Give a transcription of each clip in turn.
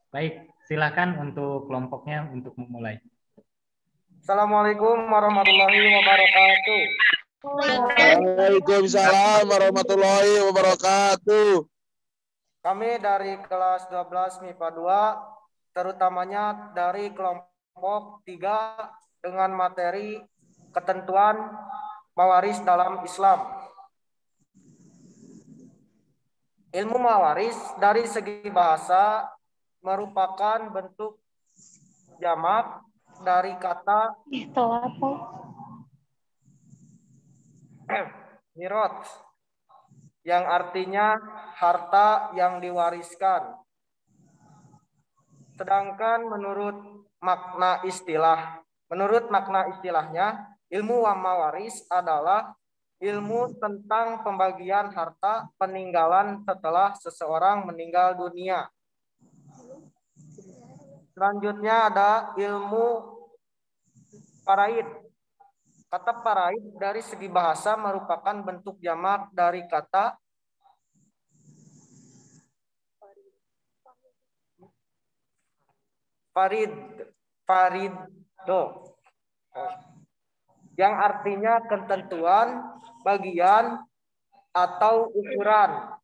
Baik, silakan untuk kelompoknya untuk memulai. Assalamualaikum warahmatullahi wabarakatuh. Waalaikumsalam warahmatullahi wabarakatuh. Kami dari kelas 12 MIPA 2, terutamanya dari kelompok 3 dengan materi ketentuan mawaris dalam Islam. Ilmu mawaris dari segi bahasa merupakan bentuk jamak dari kata mirot yang artinya harta yang diwariskan. Sedangkan menurut makna istilahnya, ilmu mawaris adalah ilmu tentang pembagian harta peninggalan setelah seseorang meninggal dunia. Selanjutnya ada ilmu faraid. Kata faraid dari segi bahasa merupakan bentuk jamak dari kata farido, yang artinya ketentuan, bagian, atau ukuran.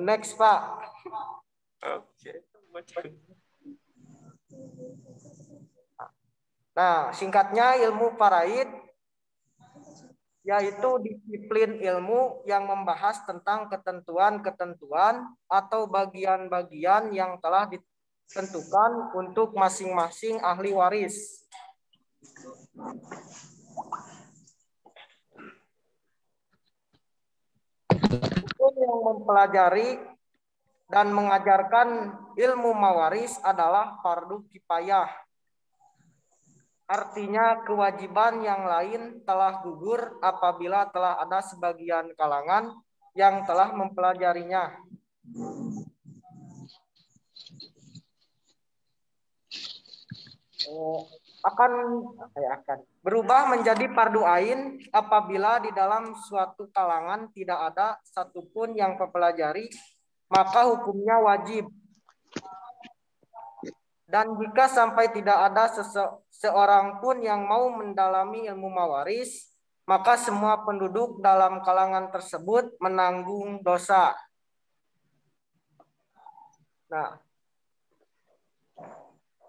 Next, Pak. Nah, singkatnya ilmu faraid yaitu disiplin ilmu yang membahas tentang ketentuan-ketentuan atau bagian-bagian yang telah ditentukan untuk masing-masing ahli waris. Hukum yang mempelajari dan mengajarkan ilmu mawaris adalah fardu kifayah. Artinya kewajiban yang lain telah gugur apabila telah ada sebagian kalangan yang telah mempelajarinya. Akan berubah menjadi fardu ain apabila di dalam suatu kalangan tidak ada satupun yang mempelajari, maka hukumnya wajib. Dan jika sampai tidak ada seorang pun yang mau mendalami ilmu mawaris, maka semua penduduk dalam kalangan tersebut menanggung dosa. Nah,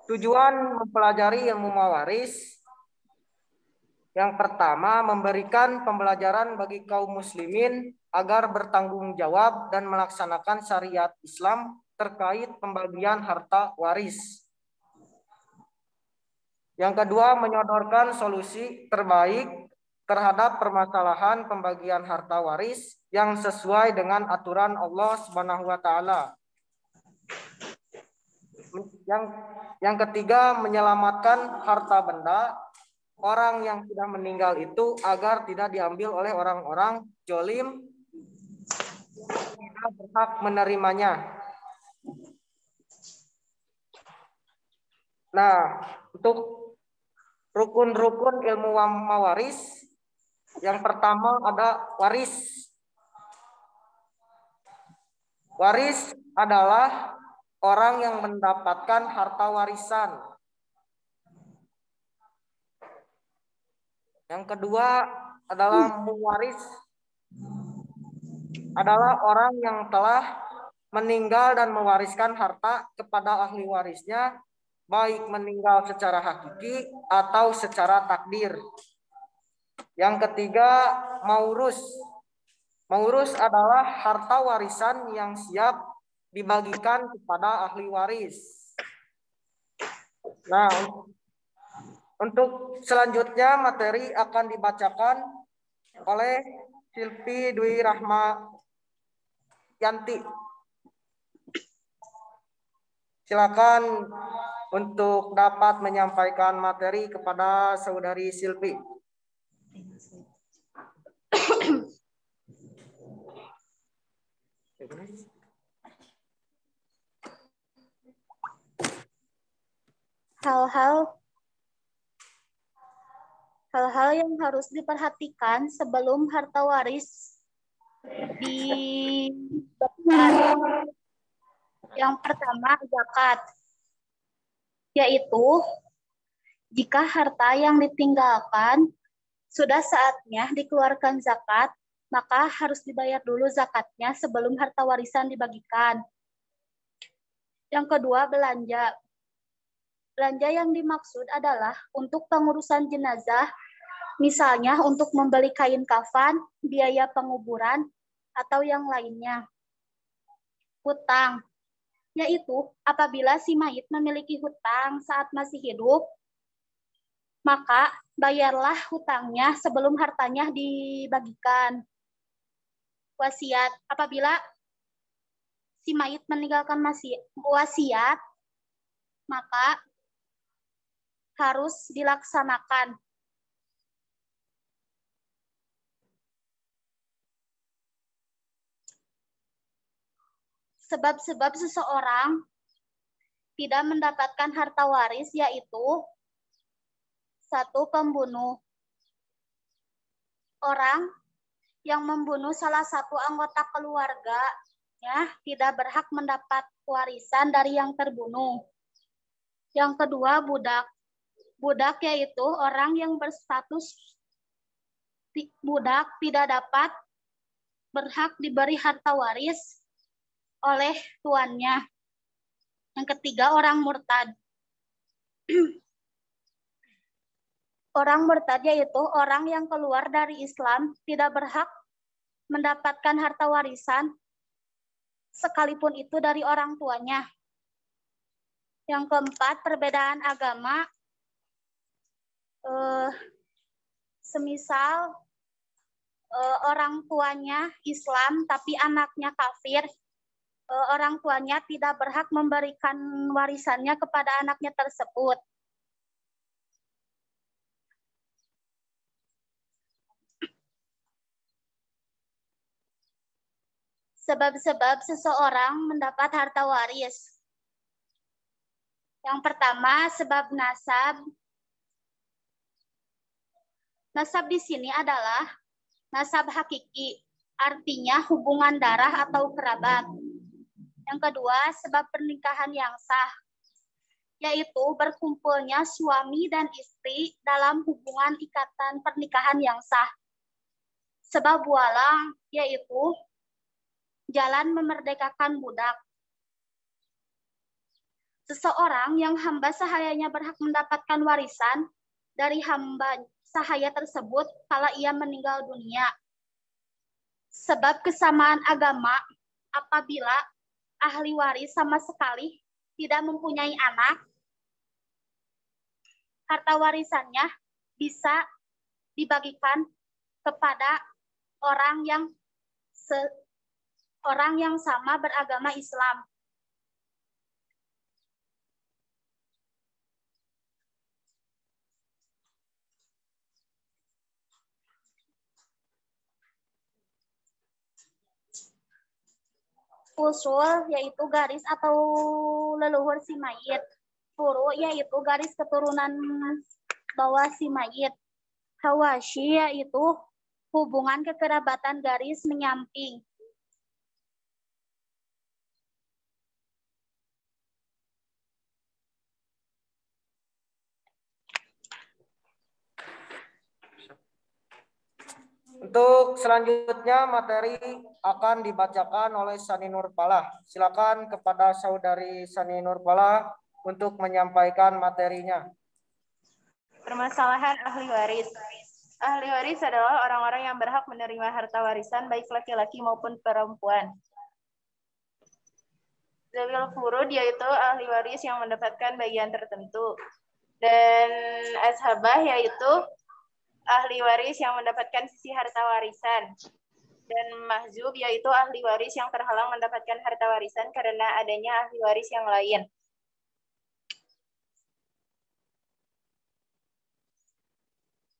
tujuan mempelajari ilmu mawaris yang pertama, memberikan pembelajaran bagi kaum muslimin agar bertanggung jawab dan melaksanakan syariat Islam terkait pembagian harta waris. Yang kedua, menyodorkan solusi terbaik terhadap permasalahan pembagian harta waris yang sesuai dengan aturan Allah Subhanahu wa taala. Yang ketiga, menyelamatkan harta benda orang yang sudah meninggal itu agar tidak diambil oleh orang-orang jolim yang tidak berhak menerimanya. Nah, untuk rukun-rukun ilmu mawaris, yang pertama ada waris. Waris adalah orang yang mendapatkan harta warisan. Yang kedua adalah muwaris, adalah orang yang telah meninggal dan mewariskan harta kepada ahli warisnya, baik meninggal secara hakiki atau secara takdir. Yang ketiga, maurus. Maurus adalah harta warisan yang siap dibagikan kepada ahli waris. Nah, untuk selanjutnya materi akan dibacakan oleh Silvi Dwi Rahmayanti. Silakan untuk dapat menyampaikan materi kepada saudari Silvi. Hal-hal Hal-hal yang harus diperhatikan sebelum harta waris dibagikan. Yang pertama, zakat, yaitu jika harta yang ditinggalkan sudah saatnya dikeluarkan zakat, maka harus dibayar dulu zakatnya sebelum harta warisan dibagikan. Yang kedua, belanja. Belanja yang dimaksud adalah untuk pengurusan jenazah, misalnya untuk membeli kain kafan, biaya penguburan, atau yang lainnya. Hutang, yaitu apabila si mayit memiliki hutang saat masih hidup, maka bayarlah hutangnya sebelum hartanya dibagikan. Wasiat, apabila si mayit meninggalkan wasiat, maka harus dilaksanakan. Sebab-sebab seseorang tidak mendapatkan harta waris yaitu: 1. Pembunuh. Orang yang membunuh salah satu anggota keluarganya tidak berhak mendapat warisan dari yang terbunuh. Yang kedua, budak. Budak yaitu orang yang berstatus budak tidak dapat berhak diberi harta waris oleh tuannya. Yang ketiga, orang murtad. Orang murtad yaitu orang yang keluar dari Islam tidak berhak mendapatkan harta warisan sekalipun itu dari orang tuanya. Yang keempat, perbedaan agama. Semisal orang tuanya Islam tapi anaknya kafir, orang tuanya tidak berhak memberikan warisannya kepada anaknya tersebut. Sebab-sebab seseorang mendapat harta waris. Yang pertama, sebab nasab. Nasab di sini adalah nasab hakiki, artinya hubungan darah atau kerabat. Yang kedua, sebab pernikahan yang sah, yaitu berkumpulnya suami dan istri dalam hubungan ikatan pernikahan yang sah. Sebab walang, yaitu jalan memerdekakan budak. Seseorang yang hamba sahayanya berhak mendapatkan warisan dari hamba sahaya tersebut kala ia meninggal dunia. Sebab kesamaan agama, apabila ahli waris sama sekali tidak mempunyai anak, harta warisannya bisa dibagikan kepada orang yang sama beragama Islam. Usul yaitu garis atau leluhur si mayit. Furu yaitu garis keturunan bawah si mayit. Hawashi yaitu hubungan kekerabatan garis menyamping. Untuk selanjutnya materi akan dibacakan oleh Sani Nurfalah. Silakan kepada saudari Sani Nurfalah untuk menyampaikan materinya. Permasalahan ahli waris. Ahli waris adalah orang-orang yang berhak menerima harta warisan baik laki-laki maupun perempuan. Zawil furud yaitu ahli waris yang mendapatkan bagian tertentu. Dan ashabah yaitu ahli waris yang mendapatkan sisi harta warisan. Dan mahzub yaitu ahli waris yang terhalang mendapatkan harta warisan karena adanya ahli waris yang lain.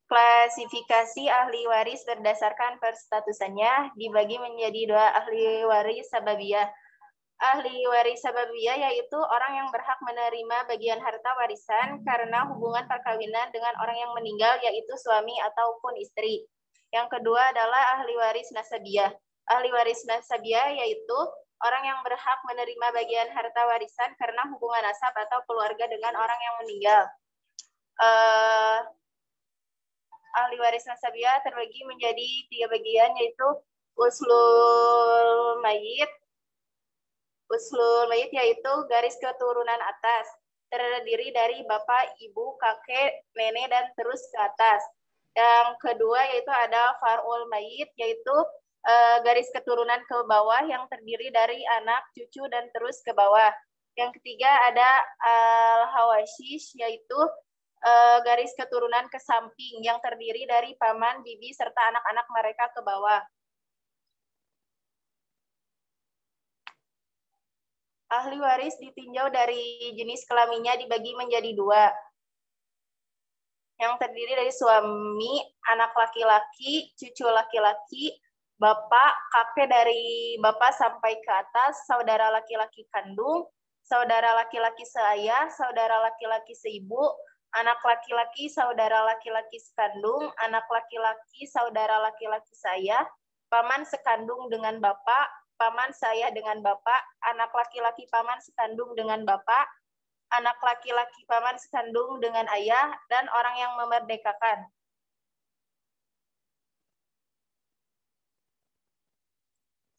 Klasifikasi ahli waris berdasarkan perstatusannya dibagi menjadi 2 ahli waris sababiyah. Ahli waris sababiyah yaitu orang yang berhak menerima bagian harta warisan karena hubungan perkawinan dengan orang yang meninggal yaitu suami ataupun istri. Yang kedua adalah ahli waris nasabiyah. Ahli waris nasabiyah yaitu orang yang berhak menerima bagian harta warisan karena hubungan nasab atau keluarga dengan orang yang meninggal. Ahli waris nasabiyah terbagi menjadi 3 bagian yaitu uslul mayit. Uslul mayit yaitu garis keturunan atas, terdiri dari bapak, ibu, kakek, nenek, dan terus ke atas. Yang kedua yaitu ada far'ul mayit, yaitu garis keturunan ke bawah yang terdiri dari anak, cucu, dan terus ke bawah. Yang ketiga ada al-hawashish, yaitu garis keturunan ke samping yang terdiri dari paman, bibi, serta anak-anak mereka ke bawah. Ahli waris ditinjau dari jenis kelaminnya dibagi menjadi 2. Yang terdiri dari suami, anak laki-laki, cucu laki-laki, bapak, kakek dari bapak sampai ke atas, saudara laki-laki kandung, saudara laki-laki seayah, saudara laki-laki seibu, anak laki-laki, saudara laki-laki sekandung, anak laki-laki, saudara laki-laki seayah, paman sekandung dengan bapak, paman seayah dengan bapak, anak laki-laki paman sekandung dengan bapak, anak laki-laki paman sekandung dengan ayah, dan orang yang memerdekakan.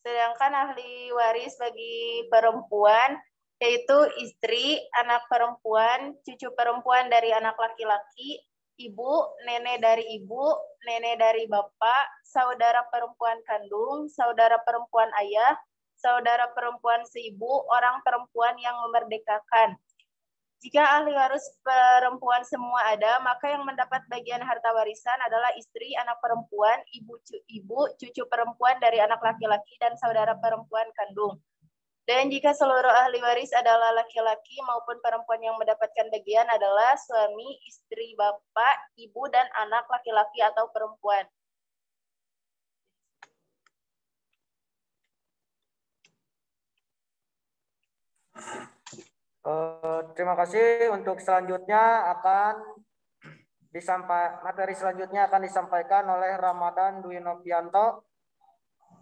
Sedangkan ahli waris bagi perempuan yaitu istri, anak perempuan, cucu perempuan dari anak laki-laki, ibu, nenek dari ibu, nenek dari bapak, saudara perempuan kandung, saudara perempuan ayah, saudara perempuan seibu, orang perempuan yang memerdekakan. Jika ahli waris perempuan semua ada, maka yang mendapat bagian harta warisan adalah istri, anak perempuan, ibu, cucu perempuan dari anak laki-laki, dan saudara perempuan kandung. Dan jika seluruh ahli waris adalah laki-laki maupun perempuan yang mendapatkan bagian adalah suami, istri, bapak, ibu, dan anak laki-laki atau perempuan. Terima kasih. Untuk selanjutnya materi selanjutnya akan disampaikan oleh Ramadan Dwi Novianto.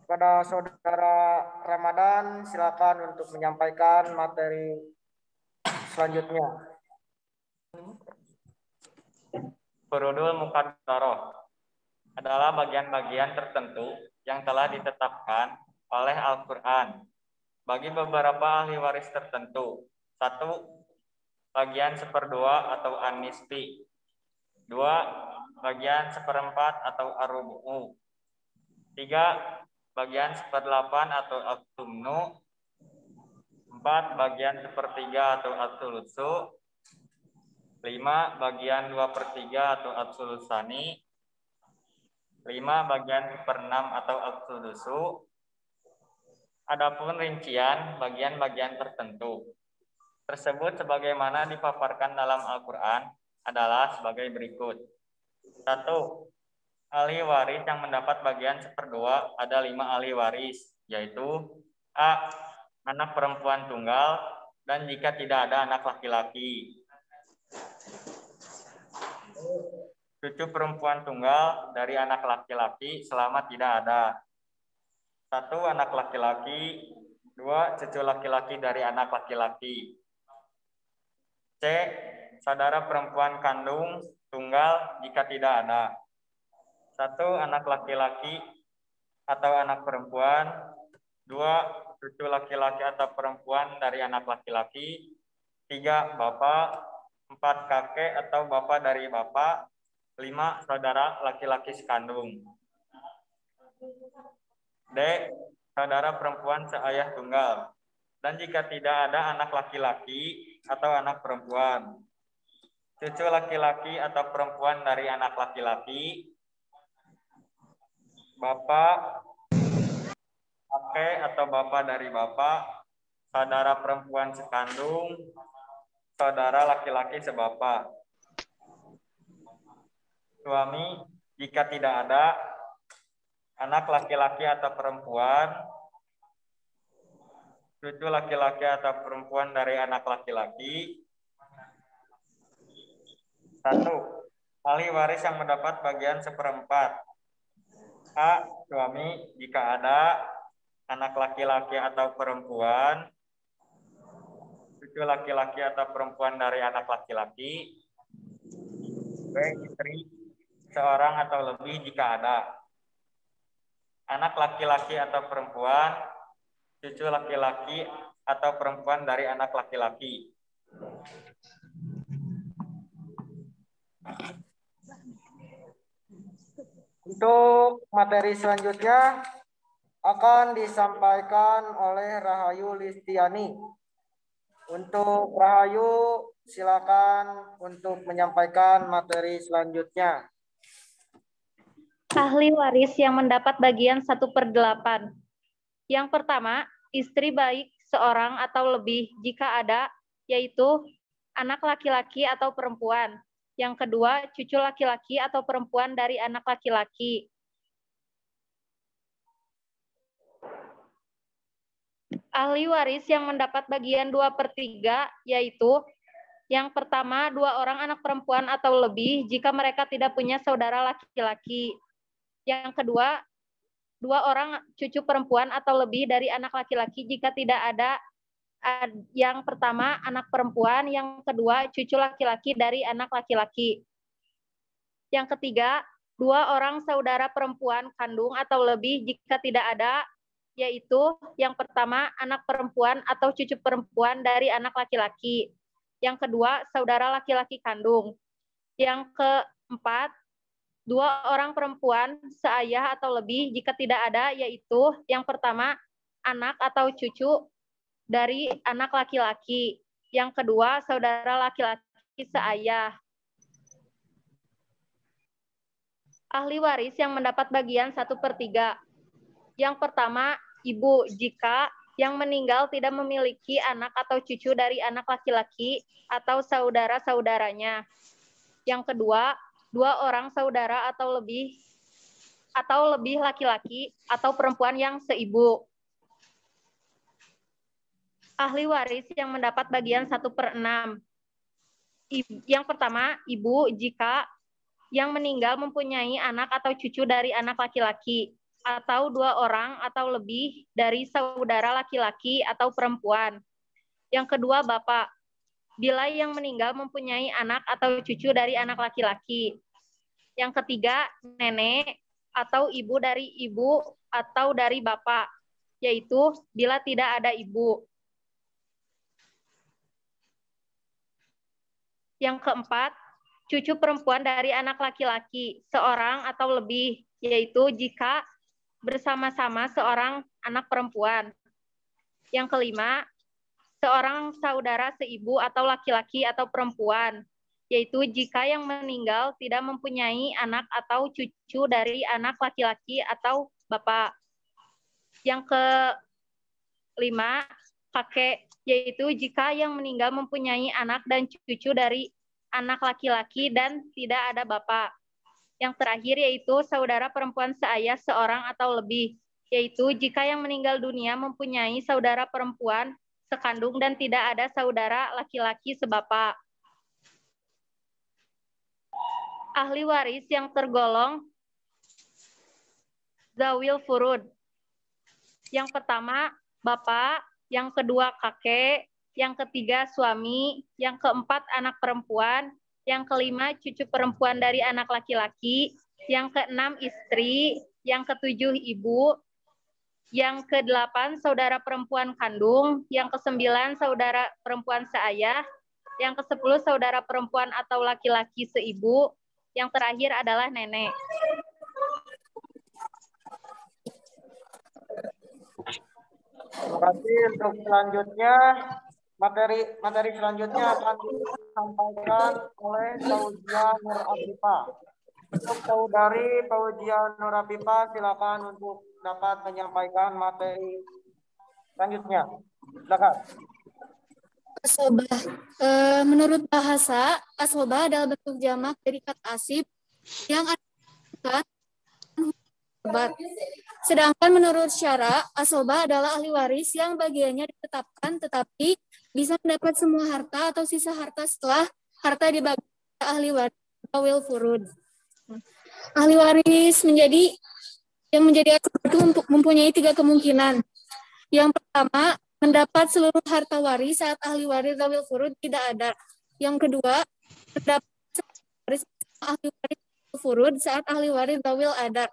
Kepada saudara Ramadan, silakan untuk menyampaikan materi selanjutnya. Furudul muqaddarah adalah bagian-bagian tertentu yang telah ditetapkan oleh Al-Quran bagi beberapa ahli waris tertentu. 1. Bagian 1/2 atau an-nisfi. 2. Bagian 1/4 atau ar-rubu'u. 3. Bagian 1/8 atau at-tumnu. 4. Bagian 1/3 atau at-thulutsu. 5. Bagian 2/3 atau at-thulusani. 5. Bagian 1/6 atau at-thudusu. Adapun rincian bagian-bagian tertentu tersebut sebagaimana dipaparkan dalam Al-Quran adalah sebagai berikut. 1. Ahli waris yang mendapat bagian 1/2 ada 5 ahli waris, yaitu A. Anak perempuan tunggal dan jika tidak ada anak laki-laki. Cucu perempuan tunggal dari anak laki-laki selama tidak ada. 1 anak laki-laki, 2 cucu laki-laki dari anak laki-laki. C. Saudara perempuan kandung tunggal jika tidak ada. 1 anak laki-laki atau anak perempuan, 2 cucu laki-laki atau perempuan dari anak laki-laki, 3 bapak, 4 kakek atau bapak dari bapak, 5 saudara laki-laki sekandung. D. Saudara perempuan seayah tunggal. Dan jika tidak ada anak laki-laki atau anak perempuan, cucu laki-laki atau perempuan dari anak laki-laki, bapak, kakek atau bapak dari bapak, saudara perempuan sekandung, saudara laki-laki sebapak. Suami jika tidak ada anak laki-laki atau perempuan, cucu laki-laki atau perempuan dari anak laki-laki. 1. Ahli waris yang mendapat bagian 1/4. A. Suami jika ada, anak laki-laki atau perempuan, cucu laki-laki atau perempuan dari anak laki-laki. B. Istri seorang atau lebih jika ada, anak laki-laki atau perempuan, cucu laki-laki atau perempuan dari anak laki-laki. Untuk materi selanjutnya akan disampaikan oleh Rahayu Listiani. Untuk Rahayu, silakan untuk menyampaikan materi selanjutnya. Ahli waris yang mendapat bagian 1/8. Yang pertama, istri baik seorang atau lebih jika ada, yaitu anak laki-laki atau perempuan. Yang kedua, cucu laki-laki atau perempuan dari anak laki-laki. Ahli waris yang mendapat bagian 2/3, yaitu yang pertama, 2 orang anak perempuan atau lebih jika mereka tidak punya saudara laki-laki. Yang kedua, 2 orang cucu perempuan atau lebih dari anak laki-laki jika tidak ada yang pertama anak perempuan, yang kedua cucu laki-laki dari anak laki-laki. Yang ketiga, 2 orang saudara perempuan kandung atau lebih jika tidak ada, yaitu yang pertama anak perempuan atau cucu perempuan dari anak laki-laki. Yang kedua, saudara laki-laki kandung. Yang keempat, 2 orang perempuan seayah atau lebih jika tidak ada, yaitu yang pertama anak atau cucu dari anak laki-laki. Yang kedua, saudara laki-laki seayah. Ahli waris yang mendapat bagian 1/3. Yang pertama, ibu jika yang meninggal tidak memiliki anak atau cucu dari anak laki-laki atau saudara-saudaranya. Yang kedua, 2 orang saudara atau lebih laki-laki atau perempuan yang seibu. Ahli waris yang mendapat bagian 1/6. Yang pertama, ibu jika yang meninggal mempunyai anak atau cucu dari anak laki-laki, atau 2 orang atau lebih dari saudara laki-laki atau perempuan. Yang kedua, bapak, bila yang meninggal mempunyai anak atau cucu dari anak laki-laki. Yang ketiga, nenek atau ibu dari ibu atau dari bapak, yaitu bila tidak ada ibu. Yang keempat, cucu perempuan dari anak laki-laki, seorang atau lebih, yaitu jika bersama-sama seorang anak perempuan. Yang kelima, seorang saudara seibu atau laki-laki atau perempuan, yaitu jika yang meninggal tidak mempunyai anak atau cucu dari anak laki-laki atau bapak. Yang kelima, kakek, yaitu jika yang meninggal mempunyai anak dan cucu dari anak laki-laki dan tidak ada bapak. Yang terakhir yaitu saudara perempuan seayah seorang atau lebih, yaitu jika yang meninggal dunia mempunyai saudara perempuan sekandung dan tidak ada saudara laki-laki sebapak. Ahli waris yang tergolong zawil furud. Yang pertama, bapak. Yang kedua, kakek. Yang ketiga, suami. Yang keempat, anak perempuan. Yang kelima, cucu perempuan dari anak laki-laki. Yang keenam, istri. Yang ketujuh, ibu. Yang kedelapan, saudara perempuan kandung. Yang kesembilan, saudara perempuan seayah. Yang kesepuluh, saudara perempuan atau laki-laki seibu. Yang terakhir adalah nenek. Terima kasih. Untuk selanjutnya, materi selanjutnya akan disampaikan oleh Fauzia Nur Afifa. Untuk saudari Fauzia Nur Afifa, silakan untuk dapat menyampaikan materi selanjutnya. Silakan. Asobah. Menurut bahasa, asobah adalah bentuk jamak dari kata asib yang artikan obat. Sedangkan menurut syara, asobah adalah ahli waris yang bagiannya diketahui ditetapkan, tetapi bisa mendapat semua harta atau sisa harta setelah harta dibagi ahli waris will furud. Ahli waris yang menjadi asabah itu mempunyai 3 kemungkinan. Yang pertama, mendapat seluruh harta waris saat ahli waris will furud tidak ada. Yang kedua, mendapat waris ahli waris furud saat ahli waris will ada.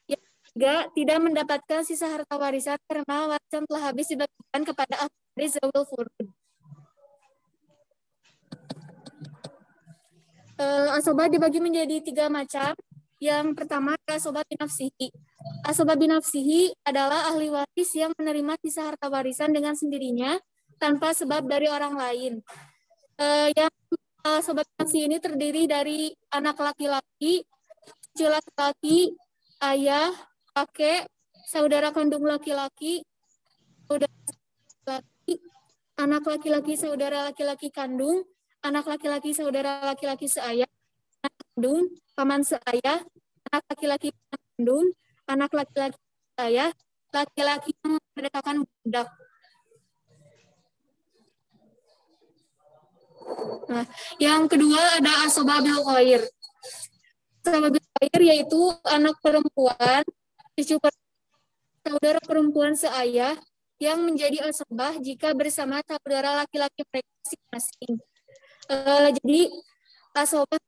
Yang ketiga, tidak mendapatkan sisa harta warisan karena warisan telah habis dibagikan kepada ahli waris will furud. Asobah dibagi menjadi 3 macam. Yang pertama, asobah binafsihi. Asobah binafsihi adalah ahli waris yang menerima sisa harta warisan dengan sendirinya tanpa sebab dari orang lain. Yang asobah binafsihi ini terdiri dari anak laki-laki, cucu laki-laki, ayah, kakek, saudara kandung laki-laki, saudara laki-laki, anak laki-laki saudara laki-laki kandung, anak laki-laki saudara laki-laki seayah, anak kandung, paman seayah, anak laki-laki paman kandung, anak laki-laki seayah, laki-laki yang memerdekakan budak. Nah, yang kedua ada asobah bil ghair. Asobah bil ghair yaitu anak perempuan, cucu saudara perempuan seayah yang menjadi asobah jika bersama saudara laki-laki mereka masing-masing. Jadi asobah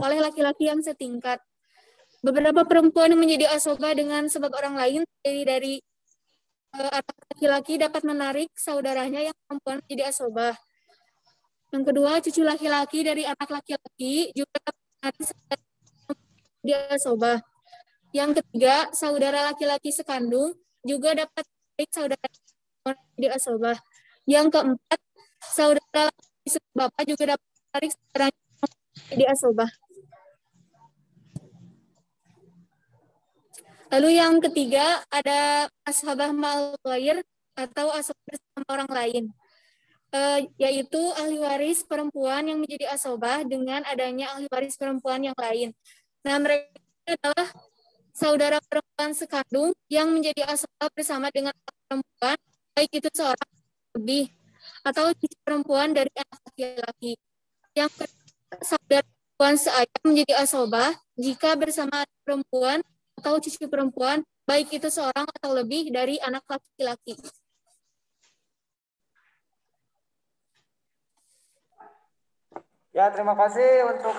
oleh laki-laki yang setingkat. Beberapa perempuan yang menjadi asobah dengan sebab orang lain dari anak laki-laki dapat menarik saudaranya yang perempuan menjadi asobah. Yang kedua, cucu laki-laki dari anak laki-laki juga dapat menarik saudaranya menjadi asobah. Yang ketiga, saudara laki-laki sekandung juga dapat menarik saudara menjadi asobah. Yang keempat, saudara laki-laki sebapak juga dapat menarik saudaranya menjadi asobah. Lalu yang ketiga ada ashabah ma'al ghair atau ashabah bersama orang lain, yaitu ahli waris perempuan yang menjadi asobah dengan adanya ahli waris perempuan yang lain. Nah, mereka adalah saudara perempuan sekandung yang menjadi asobah bersama dengan perempuan, baik itu seorang lebih atau cucu perempuan dari anak laki-laki. Yang saudara perempuan seayah menjadi asobah jika bersama perempuan atau cucu perempuan, baik itu seorang atau lebih dari anak laki-laki. Ya, terima kasih. Untuk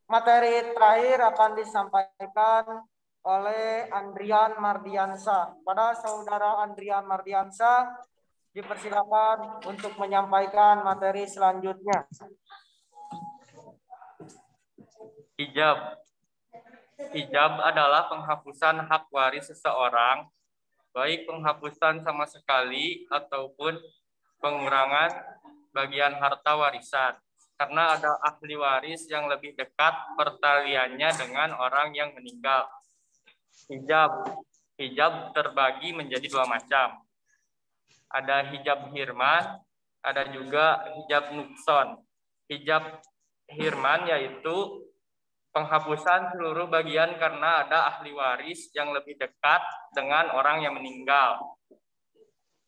materi terakhir akan disampaikan oleh Andrian Mardiansa. Pada saudara Andrian Mardiansa, dipersilakan untuk menyampaikan materi selanjutnya. Hijab. Hijab adalah penghapusan hak waris seseorang, baik penghapusan sama sekali ataupun pengurangan bagian harta warisan. Karena ada ahli waris yang lebih dekat pertaliannya dengan orang yang meninggal. Hijab terbagi menjadi 2 macam. Ada hijab hirman, ada juga hijab nukson. Hijab hirman yaitu penghapusan seluruh bagian karena ada ahli waris yang lebih dekat dengan orang yang meninggal.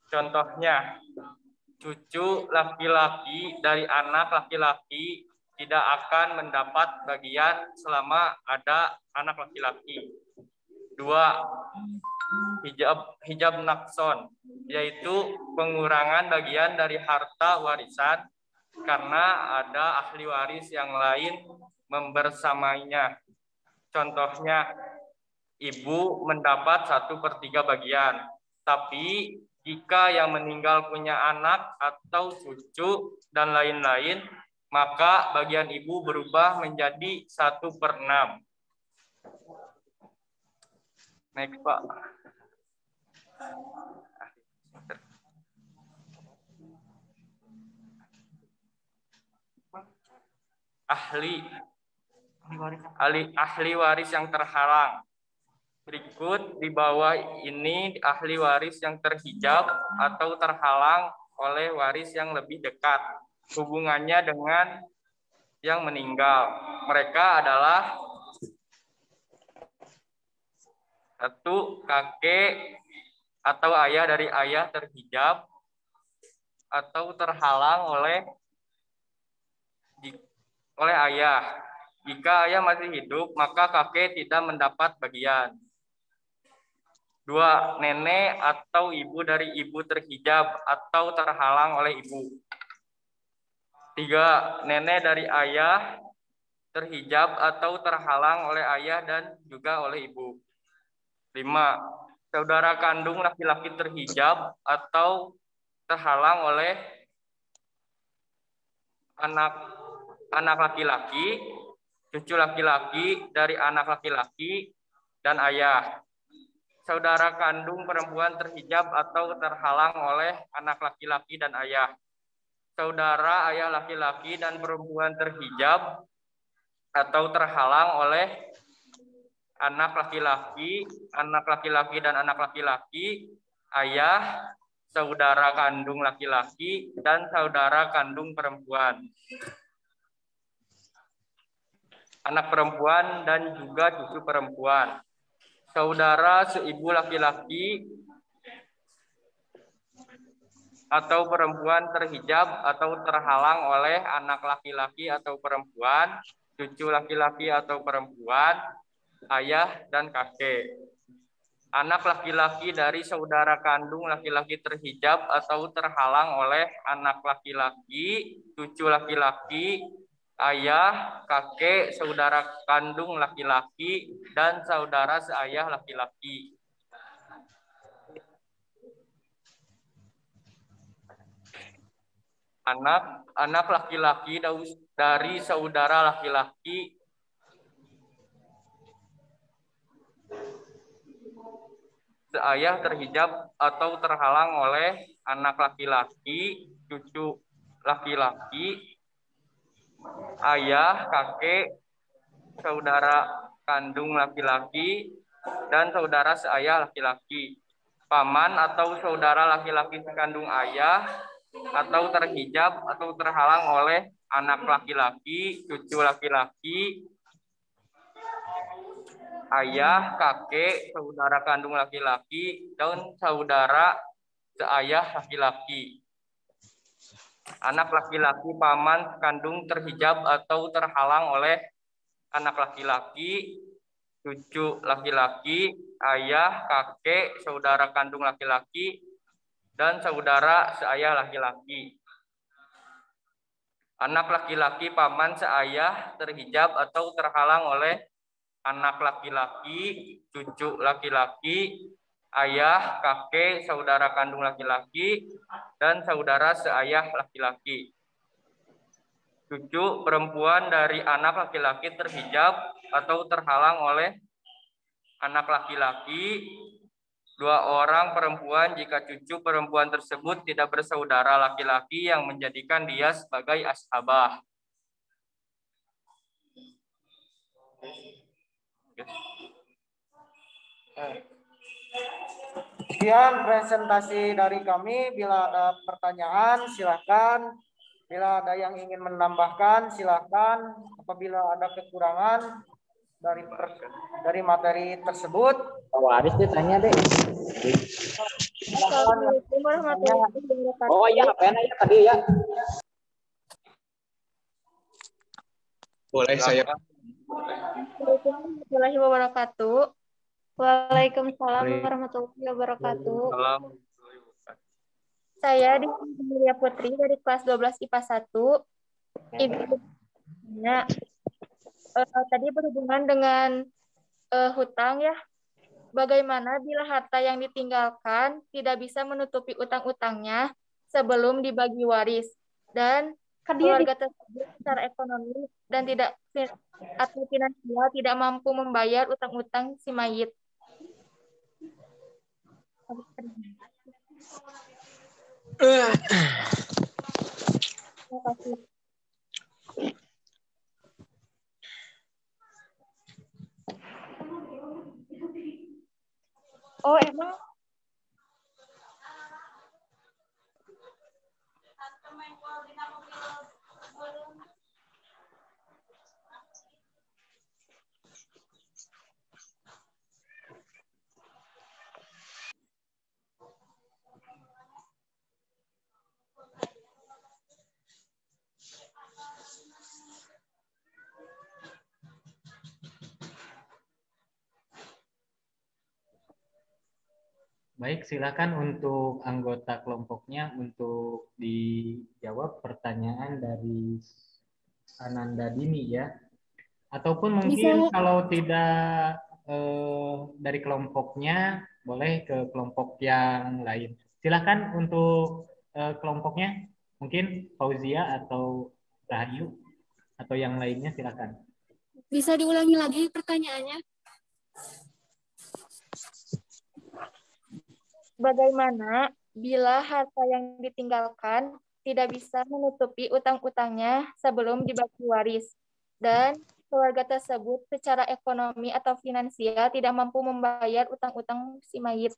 Contohnya, cucu laki-laki dari anak laki-laki tidak akan mendapat bagian selama ada anak laki-laki. 2. Hijab nakson, yaitu pengurangan bagian dari harta warisan karena ada ahli waris yang lain membersamainya. Contohnya, ibu mendapat 1/3 bagian, tapi jika yang meninggal punya anak atau cucu dan lain-lain, maka bagian ibu berubah menjadi 1/6. Next, Pak. Ahli waris yang terhalang. Berikut di bawah ini ahli waris yang terhijab atau terhalang oleh waris yang lebih dekat hubungannya dengan yang meninggal. Mereka adalah 1. Kakek atau ayah dari ayah terhijab atau terhalang oleh ayah. Jika ayah masih hidup, maka kakek tidak mendapat bagian. 2. Nenek atau ibu dari ibu terhijab atau terhalang oleh ibu. 3. Nenek dari ayah terhijab atau terhalang oleh ayah dan juga oleh ibu. 5. Saudara kandung laki-laki terhijab atau terhalang oleh anak laki-laki, cucu laki-laki dari anak laki-laki, dan ayah. Saudara kandung perempuan terhijab atau terhalang oleh anak laki-laki dan ayah. Saudara ayah laki-laki dan perempuan terhijab atau terhalang oleh anak laki-laki dan anak laki-laki, ayah, saudara kandung laki-laki, dan saudara kandung perempuan. Anak perempuan dan juga cucu perempuan. Saudara seibu laki-laki atau perempuan terhijab atau terhalang oleh anak laki-laki atau perempuan, cucu laki-laki atau perempuan, ayah dan kakek. Anak laki-laki dari saudara kandung laki-laki terhijab atau terhalang oleh anak laki-laki, cucu laki-laki, ayah, kakek, saudara kandung laki-laki, dan saudara seayah laki-laki. Anak laki-laki dari saudara laki-laki seayah terhijab atau terhalang oleh anak laki-laki, cucu laki-laki, ayah, kakek, saudara kandung laki-laki, dan saudara seayah laki-laki. Paman atau saudara laki-laki sekandung ayah atau terhijab atau terhalang oleh anak laki-laki, cucu laki-laki, ayah, kakek, saudara kandung laki-laki, dan saudara seayah laki-laki. Anak laki-laki paman kandung terhijab atau terhalang oleh anak laki-laki, cucu laki-laki, ayah, kakek, saudara kandung laki-laki, dan saudara seayah laki-laki. Anak laki-laki paman seayah terhijab atau terhalang oleh anak laki-laki, cucu laki-laki, ayah, kakek, saudara kandung laki-laki, dan saudara seayah laki-laki. Cucu perempuan dari anak laki-laki terhijab atau terhalang oleh anak laki-laki, 2 orang perempuan jika cucu perempuan tersebut tidak bersaudara laki-laki yang menjadikan dia sebagai ashabah. Sekian presentasi dari kami. Bila ada pertanyaan, silakan. Bila ada yang ingin menambahkan, silakan. Apabila ada kekurangan dari materi tersebut, Pak Waris ditanya deh. Assalamualaikum warahmatullahi wabarakatuh. Oh iya, apa ya tadi ya? Boleh saya. Assalamualaikum warahmatullahi wabarakatuh. Waalaikumsalam warahmatullahi wabarakatuh. Saya Dinda Putri dari kelas 12 IPA 1. Ibu tadi berhubungan dengan hutang ya. Bagaimana bila harta yang ditinggalkan tidak bisa menutupi utang-utangnya sebelum dibagi waris dan keluarga tersebut secara ekonomi dan tidak atau finansial tidak mampu membayar utang-utang si mayit. Terima kasih. Oh, emang Baik, silakan untuk anggota kelompoknya untuk dijawab pertanyaan dari Ananda Dini ya. Ataupun mungkin Bisa. kalau tidak dari kelompoknya, boleh ke kelompok yang lain. Silakan untuk kelompoknya, mungkin Fauzia atau Rahayu atau yang lainnya silakan. Bisa diulangi lagi pertanyaannya? Bagaimana bila harta yang ditinggalkan tidak bisa menutupi utang-utangnya sebelum dibagi waris dan keluarga tersebut secara ekonomi atau finansial tidak mampu membayar utang-utang si mayit?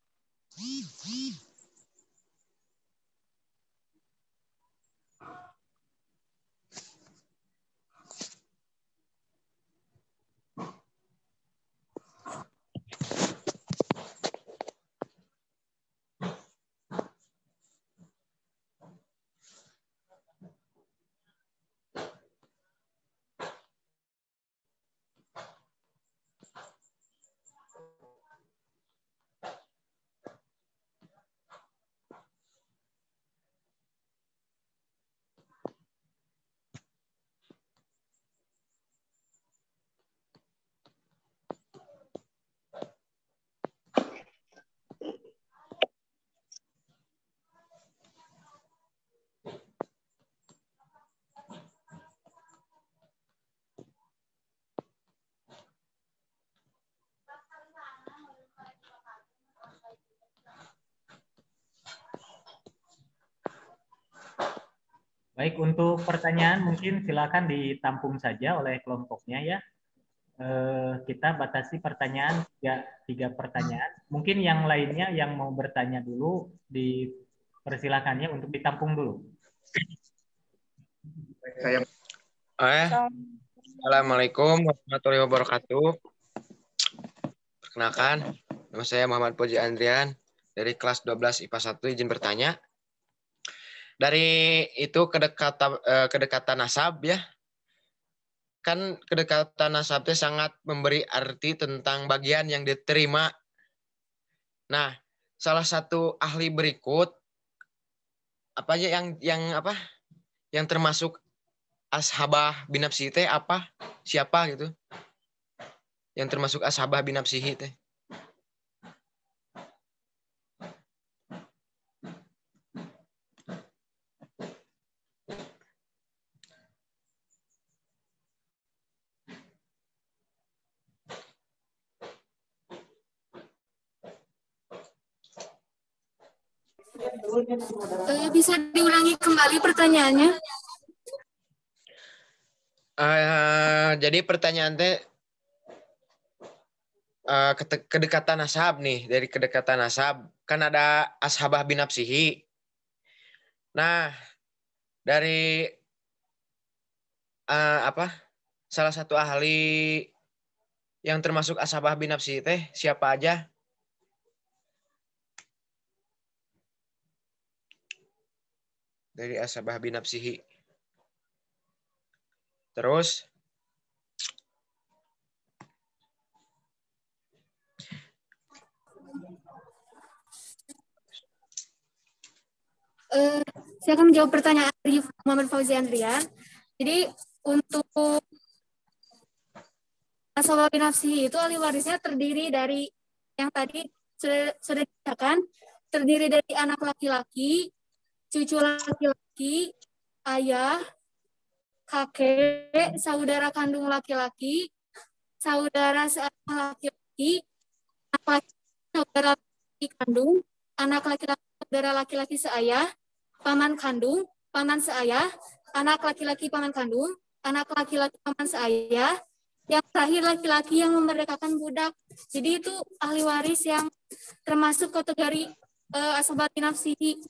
Baik, untuk pertanyaan mungkin silakan ditampung saja oleh kelompoknya ya. Kita batasi pertanyaan tiga pertanyaan. Mungkin yang lainnya yang mau bertanya dulu dipersilakannya untuk ditampung dulu. Assalamualaikum warahmatullahi wabarakatuh. Perkenalkan, nama saya Muhammad Puji Andrian dari kelas 12 IPA 1, izin bertanya. Dari itu kedekatan nasab ya. Kan kedekatan nasab itu sangat memberi arti tentang bagian yang diterima. Nah, salah satu ahli berikut apa aja yang termasuk ashabah binafsihi teh apa? Siapa gitu? Yang termasuk ashabah binafsihi teh. Bisa diulangi kembali pertanyaannya? Jadi pertanyaan teh kedekatan nasab nih, dari kedekatan nasab kan ada ashabah binafsihi. Nah, dari salah satu ahli yang termasuk ashabah binafsihi teh siapa aja? Dari ashabah binafsihi. Terus Saya akan menjawab pertanyaan dari Muhammad Fauzi Andrian. Jadi untuk ashabah binafsihi itu ahli warisnya terdiri dari yang tadi sudah dikatakan, terdiri dari anak laki-laki, cucu laki-laki, ayah, kakek, saudara kandung laki-laki, saudara seorang laki-laki, saudara laki kandung, anak laki-laki saudara laki-laki seayah, paman kandung, paman seayah, anak laki-laki paman kandung, anak laki-laki paman seayah, yang terakhir laki-laki yang memerdekakan budak. Jadi itu ahli waris yang termasuk kategori ashabah binafsihi.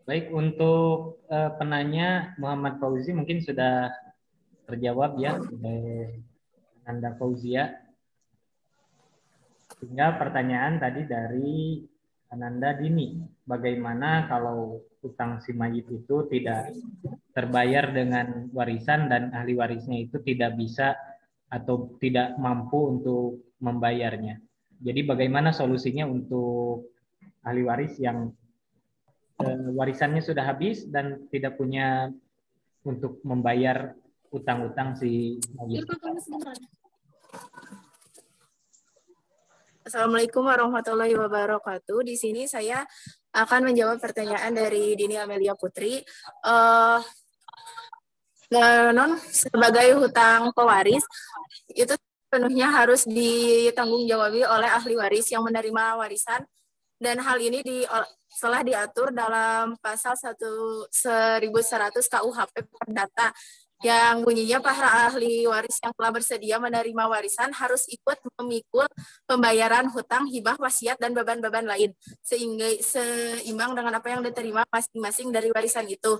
Baik, untuk penanya Muhammad Fauzi mungkin sudah terjawab ya oleh Anda Fauzia. Tinggal pertanyaan tadi dari Ananda Dini, bagaimana kalau utang si mayit itu tidak terbayar dengan warisan dan ahli warisnya itu tidak bisa atau tidak mampu untuk membayarnya. Jadi bagaimana solusinya untuk ahli waris yang warisannya sudah habis dan tidak punya untuk membayar utang-utang si mayit. Assalamualaikum warahmatullahi wabarakatuh. Di sini saya akan menjawab pertanyaan dari Dini Amelia Putri. Sebagai hutang pewaris, itu penuhnya harus ditanggung-jawabi oleh ahli waris yang menerima warisan, dan hal ini telah diatur dalam pasal 1100 KUHP Perdata, yang bunyinya para ahli waris yang telah bersedia menerima warisan harus ikut memikul pembayaran hutang, hibah, wasiat, dan beban-beban lain, sehingga seimbang dengan apa yang diterima masing-masing dari warisan itu.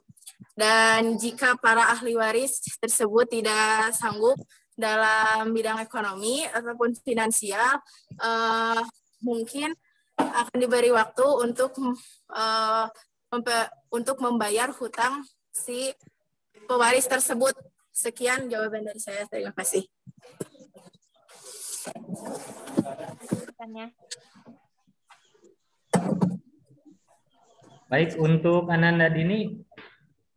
Dan jika para ahli waris tersebut tidak sanggup dalam bidang ekonomi ataupun finansial, mungkin akan diberi waktu untuk membayar hutang si pewaris tersebut. Sekian jawaban dari saya. Terima kasih. Baik, untuk Ananda Dini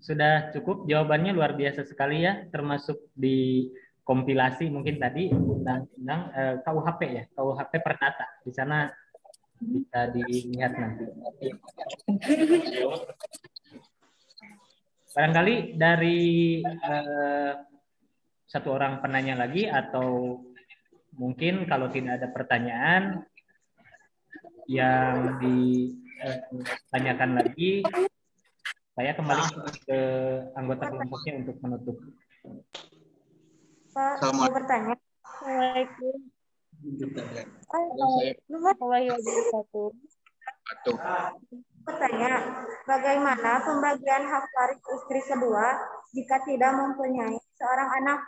sudah cukup, jawabannya luar biasa sekali ya, termasuk di kompilasi mungkin tadi undang-undang KUHP ya, KUHP Perdata. Di sana bisa dilihat nanti. Barangkali dari satu orang penanya lagi, atau mungkin kalau tidak ada pertanyaan yang ditanyakan lagi, saya kembali ke anggota kelompoknya untuk menutup. Pak, mau bertanya. Assalamualaikum. Bertanya, bagaimana pembagian hak waris istri kedua jika tidak mempunyai seorang anak?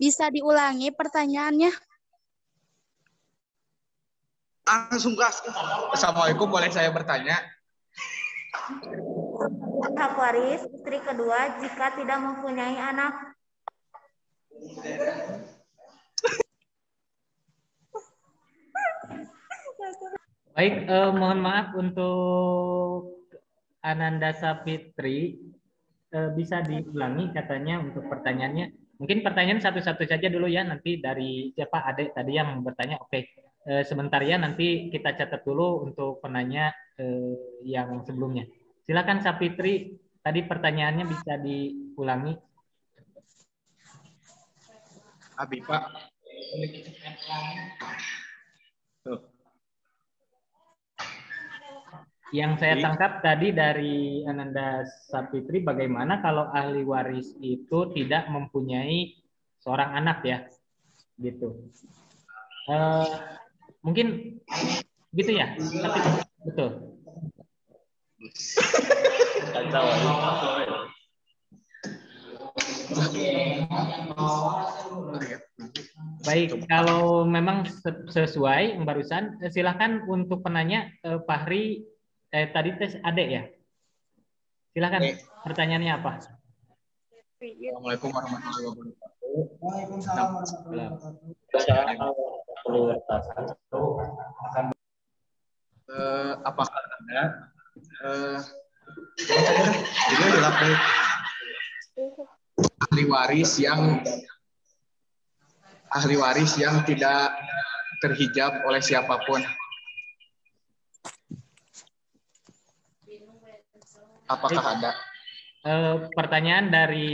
Bisa diulangi pertanyaannya? Langsung gas. Assalamualaikum, boleh saya bertanya? Hak waris istri kedua jika tidak mempunyai anak. Baik, mohon maaf untuk Ananda Sapitri, bisa diulangi katanya untuk pertanyaannya. Mungkin pertanyaan satu-satu saja dulu ya, nanti dari siapa adik tadi yang bertanya. Oke, sebentar ya, nanti kita catat dulu untuk penanya yang sebelumnya. Silakan Sapitri, tadi pertanyaannya bisa diulangi. Abi Pak. Yang saya tangkap tadi dari Ananda Sapitri, bagaimana kalau ahli waris itu tidak mempunyai seorang anak ya, gitu. Mungkin gitu ya, tapi betul. Baik, kalau memang sesuai barusan, silahkan untuk penanya Fahri. Tadi tes adek ya. Silakan, pertanyaannya apa? Assalamualaikum warahmatullahi wabarakatuh. Apakah ada ahli waris yang tidak terhijab oleh siapapun? Apakah ada? Pertanyaan dari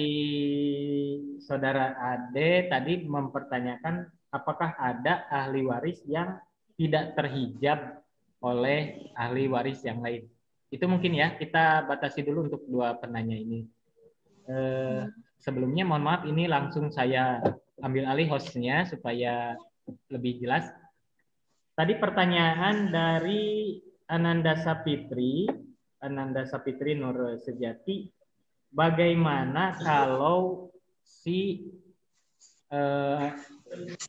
saudara Ade tadi mempertanyakan apakah ada ahli waris yang tidak terhijab oleh ahli waris yang lain. Itu mungkin ya, kita batasi dulu untuk dua penanya ini. Sebelumnya mohon maaf, ini langsung saya ambil alih hostnya supaya lebih jelas. tadi pertanyaan dari Ananda Sapitri Nur Sejati, bagaimana kalau si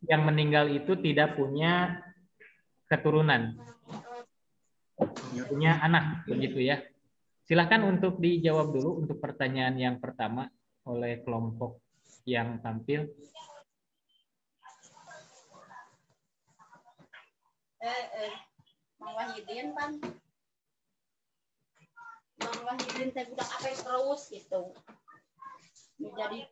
yang meninggal itu tidak punya keturunan, punya anak, begitu ya? Silahkan untuk dijawab dulu untuk pertanyaan yang pertama oleh kelompok yang tampil. Bang Wahidin kan, Bang Wahidin teh budak apa terus gitu. Jadi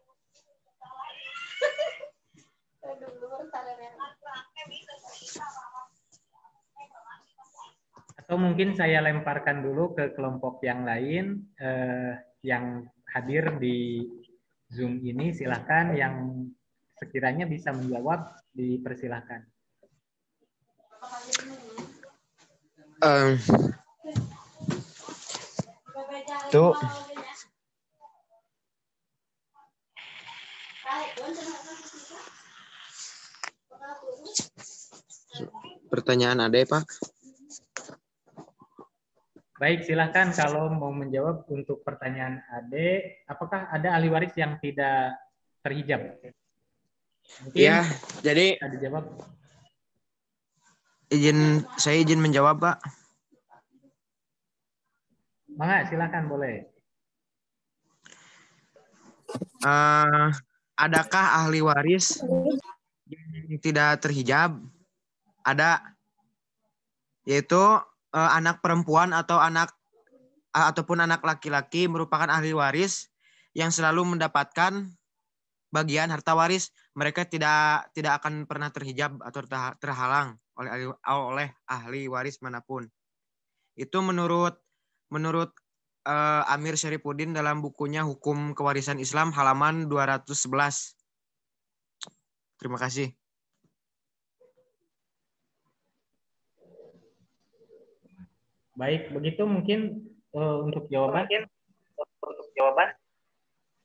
atau mungkin saya lemparkan dulu ke kelompok yang lain yang hadir di Zoom ini. Silahkan yang sekiranya bisa menjawab, dipersilahkan. Tuh. Pertanyaan Ade, Pak. Baik, silahkan kalau mau menjawab untuk pertanyaan Ade, apakah ada ahli waris yang tidak terhijab? Mungkin ya, jadi bisa dijawab. Saya izin menjawab, Pak. Mangga, silahkan boleh. Adakah ahli waris yang tidak terhijab? Ada, yaitu anak perempuan atau ataupun anak laki-laki merupakan ahli waris yang selalu mendapatkan bagian harta waris. Mereka tidak akan pernah terhijab atau terhalang oleh ahli waris manapun. Itu menurut Amir Syarifuddin dalam bukunya Hukum Kewarisan Islam halaman 211. Terima kasih. Baik, begitu mungkin untuk jawaban.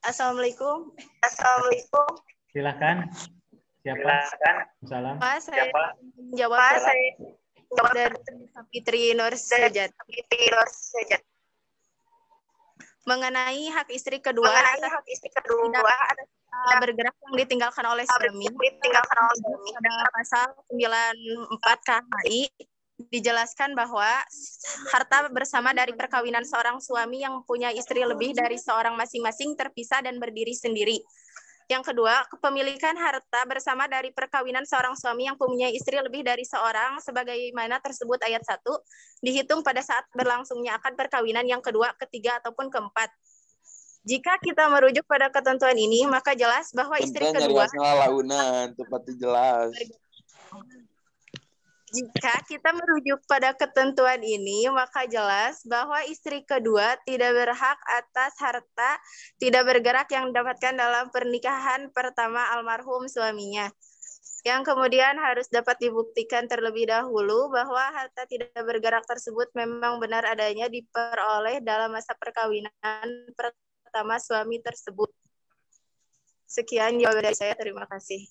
Assalamualaikum. Silakan. Siapa? Salam. Pak, saya menjawab dari Sapitri Nur Sejati. Mengenai hak istri kedua, bergerak yang ditinggalkan oleh suami. Pada pasal 94 KHI dijelaskan bahwa harta bersama dari perkawinan seorang suami yang punya istri lebih dari seorang masing-masing terpisah dan berdiri sendiri. Yang kedua, kepemilikan harta bersama dari perkawinan seorang suami yang punya istri lebih dari seorang sebagaimana tersebut ayat 1 dihitung pada saat berlangsungnya akad perkawinan yang kedua, ketiga, ataupun keempat. Jika kita merujuk pada ketentuan ini, maka jelas bahwa istri kedua Jika kita merujuk pada ketentuan ini, maka jelas bahwa istri kedua tidak berhak atas harta tidak bergerak yang didapatkan dalam pernikahan pertama almarhum suaminya. Yang kemudian harus dapat dibuktikan terlebih dahulu bahwa harta tidak bergerak tersebut memang benar adanya diperoleh dalam masa perkawinan pertama suami tersebut. Sekian jawaban dari saya, terima kasih.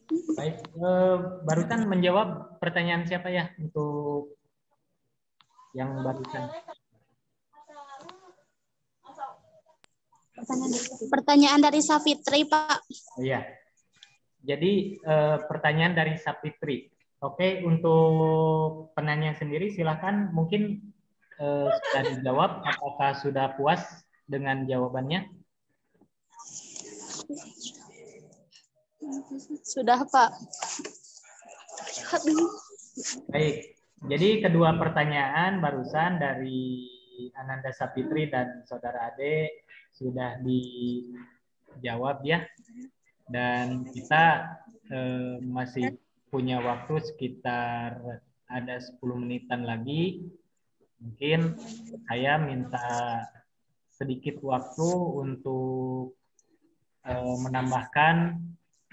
Baik, barusan menjawab pertanyaan siapa ya untuk yang barusan? Pertanyaan dari Sapitri, Pak. Oh, iya. Jadi pertanyaan dari Sapitri. Oke, untuk penanya sendiri silakan mungkin sudah dijawab. Apakah sudah puas dengan jawabannya? Sudah, Pak. Baik, jadi kedua pertanyaan barusan dari Ananda Sapitri dan Saudara Ade sudah dijawab ya. Dan kita masih punya waktu sekitar ada 10 menitan lagi. Mungkin saya minta sedikit waktu untuk menambahkan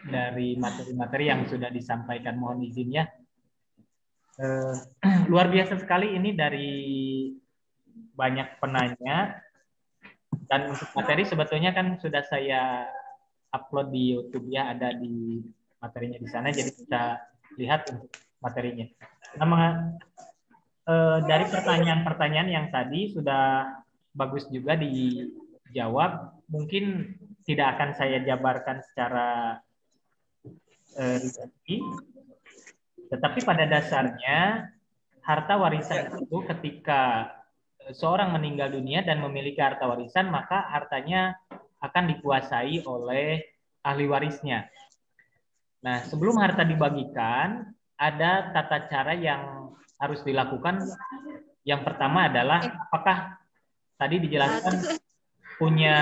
dari materi-materi yang sudah disampaikan. Mohon izin ya. Luar biasa sekali ini dari banyak penanya, dan untuk materi sebetulnya kan sudah saya upload di YouTube ya, ada di materinya di sana, jadi bisa lihat untuk materinya. Dari pertanyaan-pertanyaan yang tadi sudah bagus juga dijawab. Mungkin tidak akan saya jabarkan secara rinci, tetapi pada dasarnya harta warisan itu ketika seorang meninggal dunia dan memiliki harta warisan, maka hartanya akan dikuasai oleh ahli warisnya. Nah, sebelum harta dibagikan, ada tata cara yang harus dilakukan. Yang pertama adalah apakah tadi dijelaskan punya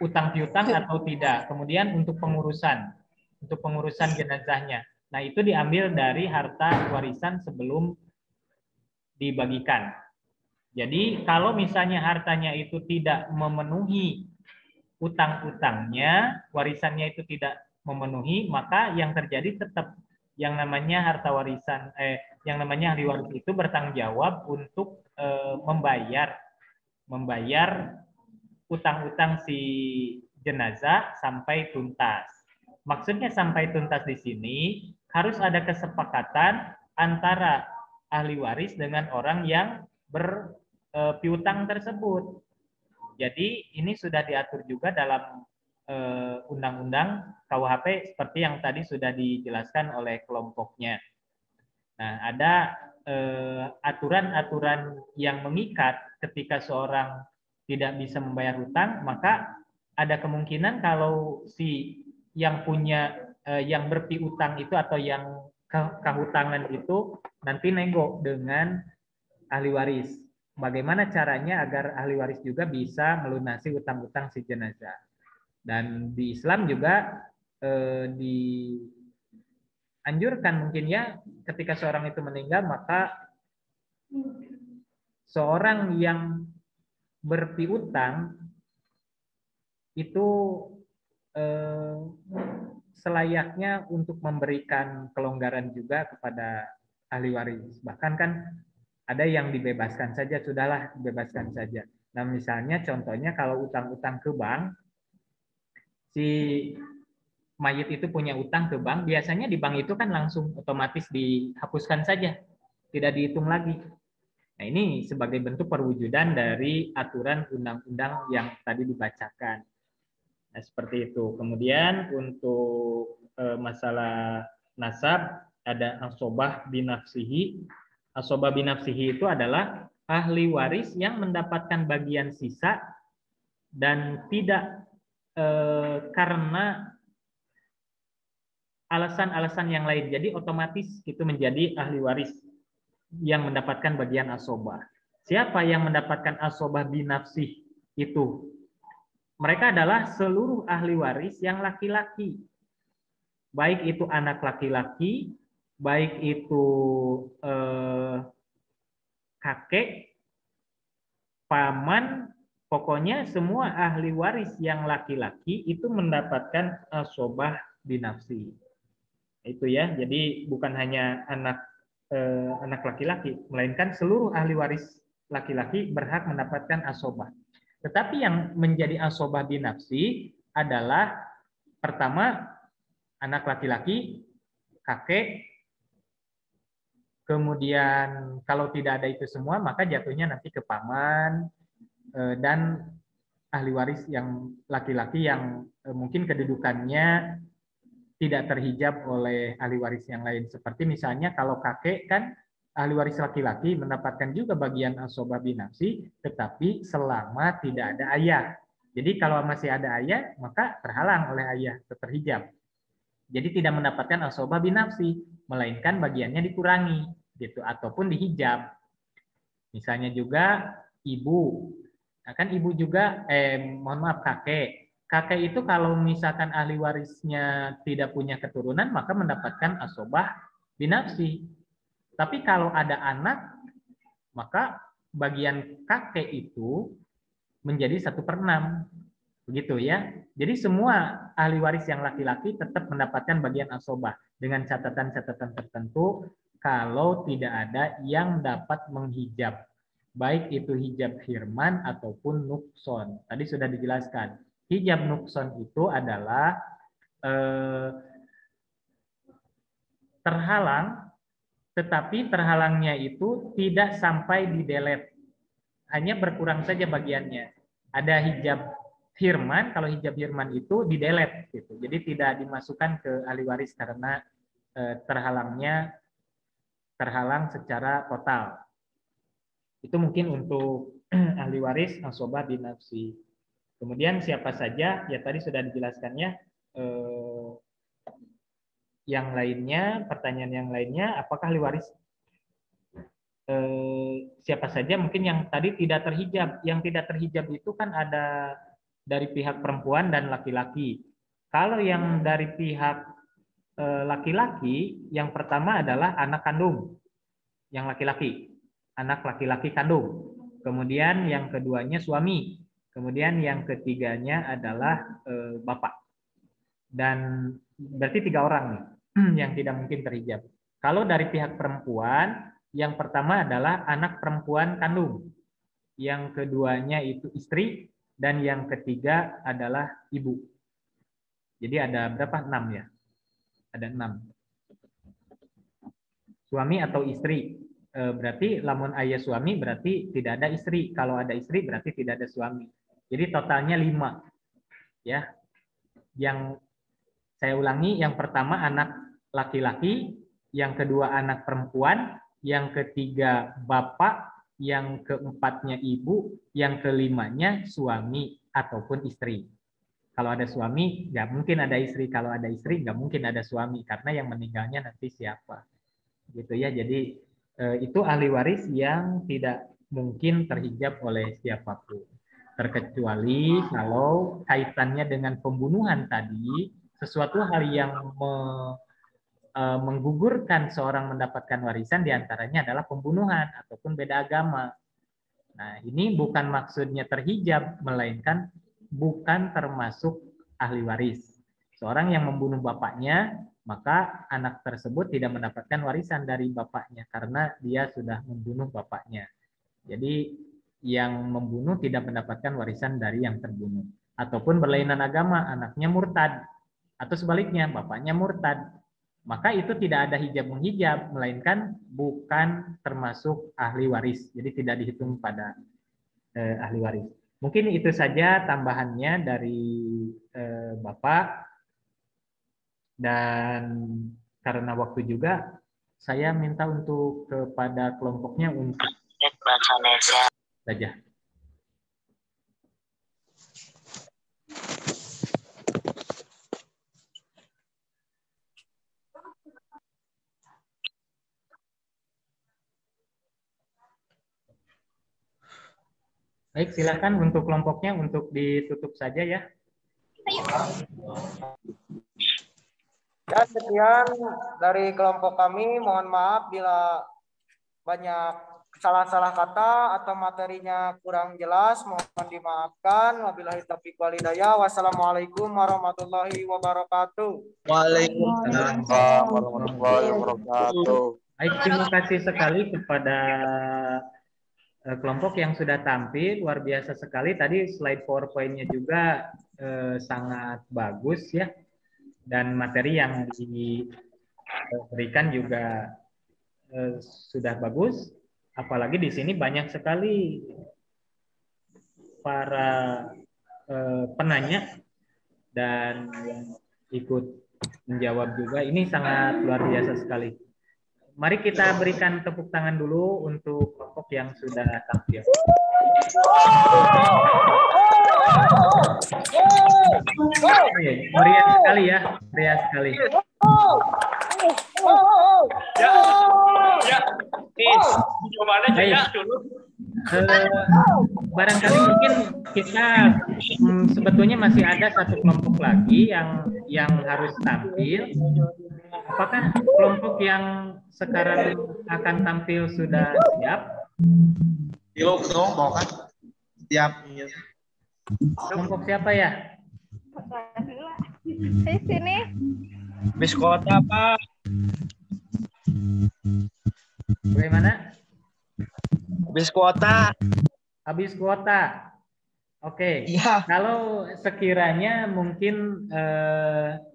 utang piutang atau tidak. Kemudian untuk pengurusan jenazahnya. Nah, itu diambil dari harta warisan sebelum dibagikan. Jadi kalau misalnya hartanya itu tidak memenuhi utang-utangnya, warisannya itu tidak memenuhi, maka yang terjadi tetap yang namanya harta warisan, yang namanya ahli waris itu bertanggung jawab untuk membayar utang-utang si jenazah sampai tuntas. Maksudnya sampai tuntas di sini harus ada kesepakatan antara ahli waris dengan orang yang berpiutang tersebut. Jadi ini sudah diatur juga dalam undang-undang KUHP seperti yang tadi sudah dijelaskan oleh kelompoknya. Nah, ada aturan-aturan yang mengikat ketika seorang tidak bisa membayar hutang, maka ada kemungkinan kalau si yang punya yang berpiutang itu atau yang kehutangan itu nanti nego dengan ahli waris. Bagaimana caranya agar ahli waris juga bisa melunasi utang-utang si jenazah. Dan di Islam juga dianjurkan mungkin ya ketika seorang itu meninggal, maka seorang yang berpiutang itu selayaknya untuk memberikan kelonggaran juga kepada ahli waris. Bahkan kan ada yang dibebaskan saja, sudahlah bebaskan saja. Nah, misalnya contohnya kalau utang-utang ke bank, si mayit itu punya utang ke bank, biasanya di bank itu kan langsung otomatis dihapuskan saja, tidak dihitung lagi. Nah, ini sebagai bentuk perwujudan dari aturan undang-undang yang tadi dibacakan. Nah, seperti itu. Kemudian untuk masalah nasab, ada asobah binafsihi. Asobah binafsihi itu adalah ahli waris yang mendapatkan bagian sisa dan tidak karena alasan-alasan yang lain. Jadi otomatis itu menjadi ahli waris yang mendapatkan bagian asobah. Siapa yang mendapatkan asobah binafsih itu? Mereka adalah seluruh ahli waris yang laki-laki. Baik itu anak laki-laki, baik itu kakek, paman, pokoknya semua ahli waris yang laki-laki itu mendapatkan asobah binafsi. Itu ya, jadi bukan hanya anak laki-laki, melainkan seluruh ahli waris laki-laki berhak mendapatkan asobah. Tetapi yang menjadi asobah binafsi adalah pertama anak laki-laki, kakek, kemudian kalau tidak ada itu semua maka jatuhnya nanti ke paman dan ahli waris yang laki-laki yang mungkin kedudukannya tidak terhijab oleh ahli waris yang lain. Seperti misalnya kalau kakek kan ahli waris laki-laki mendapatkan juga bagian asobah binafsi, tetapi selama tidak ada ayah. Jadi kalau masih ada ayah, maka terhalang oleh ayah, terhijab. Jadi tidak mendapatkan asobah binafsi, melainkan bagiannya dikurangi, gitu, ataupun dihijab. Misalnya juga ibu, nah, kan ibu juga, mohon maaf kakek. Kakek itu kalau misalkan ahli warisnya tidak punya keturunan, maka mendapatkan asobah binafsi. Tapi kalau ada anak, maka bagian kakek itu menjadi 1/6. Begitu ya. Jadi semua ahli waris yang laki-laki tetap mendapatkan bagian asobah dengan catatan-catatan tertentu kalau tidak ada yang dapat menghijab. baik itu hijab hirman ataupun nukson. Tadi sudah dijelaskan. Hijab nukson itu adalah terhalang, tetapi terhalangnya itu tidak sampai di delete. Hanya berkurang saja bagiannya. Ada hijab hirman, kalau hijab hirman itu di delete gitu. Jadi tidak dimasukkan ke ahli waris karena terhalang secara total. Itu mungkin untuk ahli waris asobah binafsi. Kemudian siapa saja, ya tadi sudah dijelaskannya. Yang lainnya, pertanyaan yang lainnya, apakah ahli waris siapa saja mungkin yang tadi tidak terhijab. Yang tidak terhijab itu kan ada dari pihak perempuan dan laki-laki. Kalau yang dari pihak laki-laki, yang pertama adalah anak kandung. Yang laki-laki, anak laki-laki kandung. Kemudian yang keduanya suami. Kemudian yang ketiganya adalah bapak. Dan berarti 3 orang nih yang tidak mungkin terhijab. Kalau dari pihak perempuan, yang pertama adalah anak perempuan kandung. Yang keduanya itu istri. Dan yang ketiga adalah ibu. Jadi ada berapa? 6 ya? Ada 6. Suami atau istri. Berarti lamun ayah suami berarti tidak ada istri. Kalau ada istri berarti tidak ada suami. Jadi totalnya 5. Ya. Yang saya ulangi, yang pertama anak laki-laki, yang kedua anak perempuan, yang ketiga bapak, yang keempatnya ibu, yang kelimanya suami ataupun istri. Kalau ada suami, nggak mungkin ada istri. Kalau ada istri, nggak mungkin ada suami. Karena yang meninggalnya nanti siapa. Gitu ya. Jadi itu ahli waris yang tidak mungkin terhijab oleh siapapun. Terkecuali kalau kaitannya dengan pembunuhan tadi, sesuatu hal yang menggugurkan seorang mendapatkan warisan diantaranya adalah pembunuhan ataupun beda agama. Nah, ini bukan maksudnya terhijab, melainkan bukan termasuk ahli waris. Seorang yang membunuh bapaknya, maka anak tersebut tidak mendapatkan warisan dari bapaknya karena dia sudah membunuh bapaknya. Jadi yang membunuh tidak mendapatkan warisan dari yang terbunuh. Ataupun berlainan agama, anaknya murtad. Atau sebaliknya, bapaknya murtad. Maka itu tidak ada hijab menghijab, melainkan bukan termasuk ahli waris. Jadi tidak dihitung pada ahli waris. Mungkin itu saja tambahannya dari Bapak. Dan karena waktu juga, saya minta untuk kepada kelompoknya untuk saja. Baik, silakan untuk kelompoknya untuk ditutup saja ya. Ya, sekian dari kelompok kami. Mohon maaf bila banyak salah-salah kata atau materinya kurang jelas. Mohon dimaafkan. Wabillahi taufiq wal hidayah. Wassalamualaikum warahmatullahi wabarakatuh. Waalaikumsalam warahmatullahi wabarakatuh. Baik, terima kasih sekali kepada kelompok yang sudah tampil, luar biasa sekali. Tadi slide PowerPoint-nya juga sangat bagus ya. Dan materi yang diberikan juga sudah bagus. Apalagi di sini banyak sekali para penanya dan yang ikut menjawab juga. Ini sangat luar biasa sekali. Mari kita berikan tepuk tangan dulu untuk kelompok yang sudah tampil. Meriah sekali ya, meriah sekali. Barangkali mungkin kita sebetulnya masih ada satu kelompok lagi yang harus tampil. Apakah kelompok yang sekarang akan tampil sudah siap? Yuk dong, mau kan? Siap. Kelompok siapa ya? Di sini. Miss Kota, Pak. Bagaimana? Habis kuota. Habis kuota. Oke. Iya. Kalau sekiranya mungkin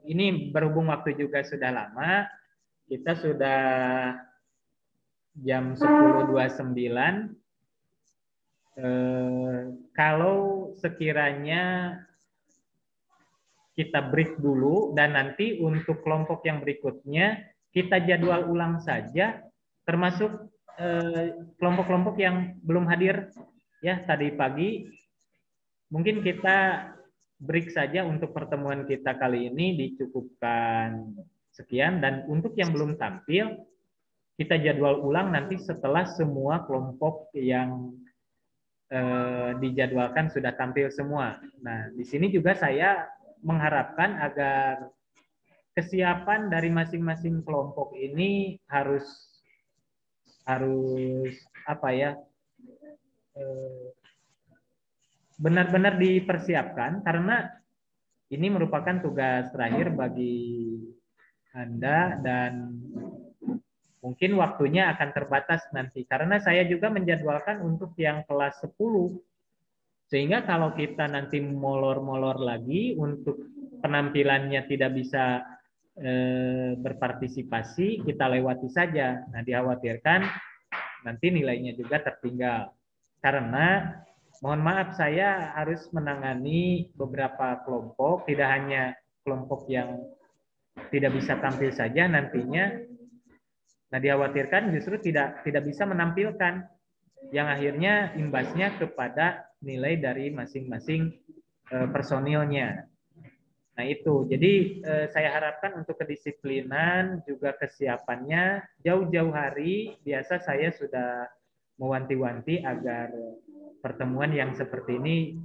ini berhubung waktu juga sudah lama, kita sudah jam 10.29. Kalau sekiranya kita break dulu dan nanti untuk kelompok yang berikutnya kita jadwal ulang saja, termasuk kelompok-kelompok yang belum hadir ya tadi pagi. Mungkin kita break saja untuk pertemuan kita kali ini, dicukupkan sekian, dan untuk yang belum tampil kita jadwal ulang nanti setelah semua kelompok yang dijadwalkan sudah tampil semua. Nah, di sini juga saya mengharapkan agar kesiapan dari masing-masing kelompok ini harus apa ya, benar-benar dipersiapkan, karena ini merupakan tugas terakhir bagi Anda dan mungkin waktunya akan terbatas nanti, karena saya juga menjadwalkan untuk yang kelas 10. Sehingga kalau kita nanti molor-molor lagi untuk penampilannya tidak bisa berpartisipasi, kita lewati saja. Nah, dikhawatirkan nanti nilainya juga tertinggal. Karena mohon maaf, saya harus menangani beberapa kelompok, tidak hanya kelompok yang tidak bisa tampil saja nantinya. Nah, dikhawatirkan justru tidak bisa menampilkan, yang akhirnya imbasnya kepada nilai dari masing-masing personilnya. Nah, itu. Jadi saya harapkan untuk kedisiplinan juga kesiapannya jauh-jauh hari. Biasa saya sudah mewanti-wanti agar pertemuan yang seperti ini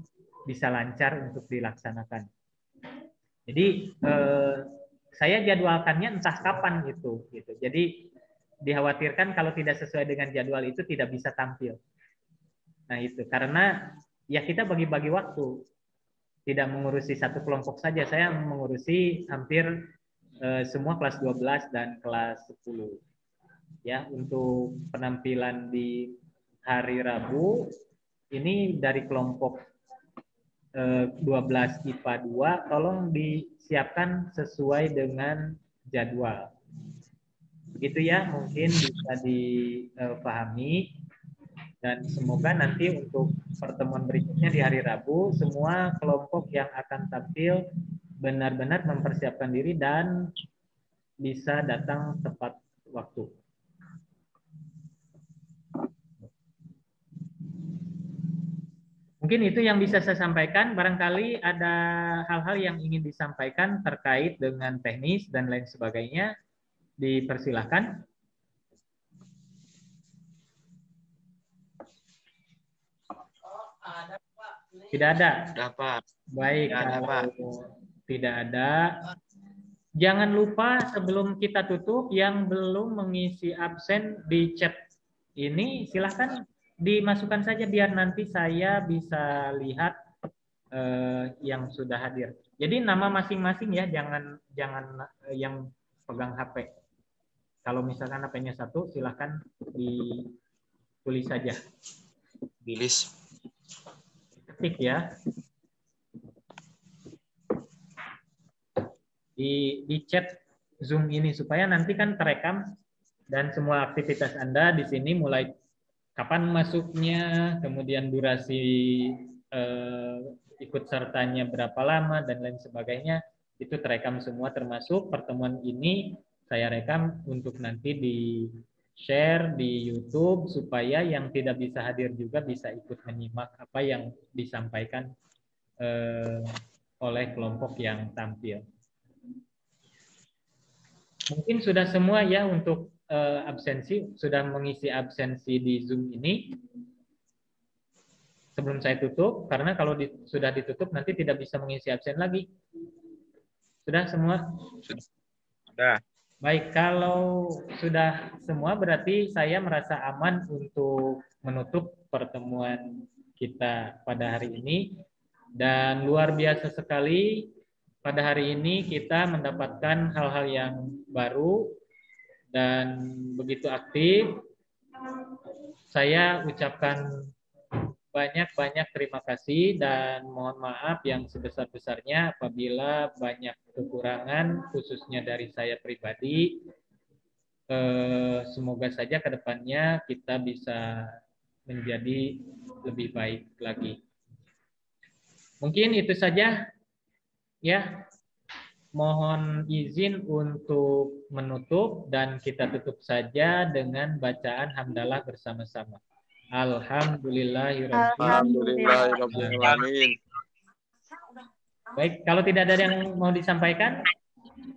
bisa lancar untuk dilaksanakan. Jadi saya jadwalkannya entah kapan gitu. Jadi dikhawatirkan kalau tidak sesuai dengan jadwal itu tidak bisa tampil. Nah, itu karena ya kita bagi-bagi waktu, tidak mengurusi satu kelompok saja. Saya mengurusi hampir semua kelas 12 dan kelas 10. Ya, untuk penampilan di hari Rabu ini dari kelompok 12 IPA 2 tolong disiapkan sesuai dengan jadwal. Begitu ya, mungkin bisa dipahami, dan semoga nanti untuk pertemuan berikutnya di hari Rabu semua kelompok yang akan tampil benar-benar mempersiapkan diri dan bisa datang tepat waktu. Mungkin itu yang bisa saya sampaikan. Barangkali ada hal-hal yang ingin disampaikan terkait dengan teknis dan lain sebagainya. Dipersilahkan. Tidak ada. Baik, kalau tidak ada, jangan lupa sebelum kita tutup yang belum mengisi absen di chat ini silahkan dimasukkan saja biar nanti saya bisa lihat yang sudah hadir. Jadi nama masing-masing ya, jangan yang pegang HP. Kalau misalkan HP-nya satu, silahkan ditulis saja. Tulis. Ketik ya. Di chat Zoom ini supaya nanti kan terekam dan semua aktivitas Anda di sini mulai kapan masuknya, kemudian durasi ikut sertanya berapa lama dan lain sebagainya, itu terekam semua, termasuk pertemuan ini saya rekam untuk nanti di-share di YouTube supaya yang tidak bisa hadir juga bisa ikut menyimak apa yang disampaikan oleh kelompok yang tampil. Mungkin sudah semua ya untuk absensi, sudah mengisi absensi di Zoom ini. Sebelum saya tutup, karena kalau sudah ditutup nanti tidak bisa mengisi absen lagi. Sudah semua? Sudah. Baik, kalau sudah semua berarti saya merasa aman untuk menutup pertemuan kita pada hari ini. Dan luar biasa sekali, pada hari ini kita mendapatkan hal-hal yang baru dan begitu aktif. saya ucapkan banyak-banyak terima kasih dan mohon maaf yang sebesar-besarnya apabila banyak kekurangan khususnya dari saya pribadi. Semoga saja ke depannya kita bisa menjadi lebih baik lagi. Mungkin itu saja ya. Mohon izin untuk menutup dan kita tutup saja dengan bacaan hamdalah bersama-sama. Alhamdulillahirrahmanirrahim. Baik, kalau tidak ada yang mau disampaikan,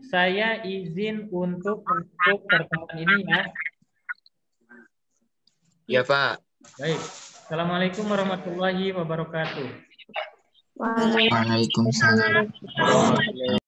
saya izin untuk menutup pertemuan ini ya. Ya, Pak. Baik. Assalamualaikum warahmatullahi wabarakatuh. Waalaikumsalam.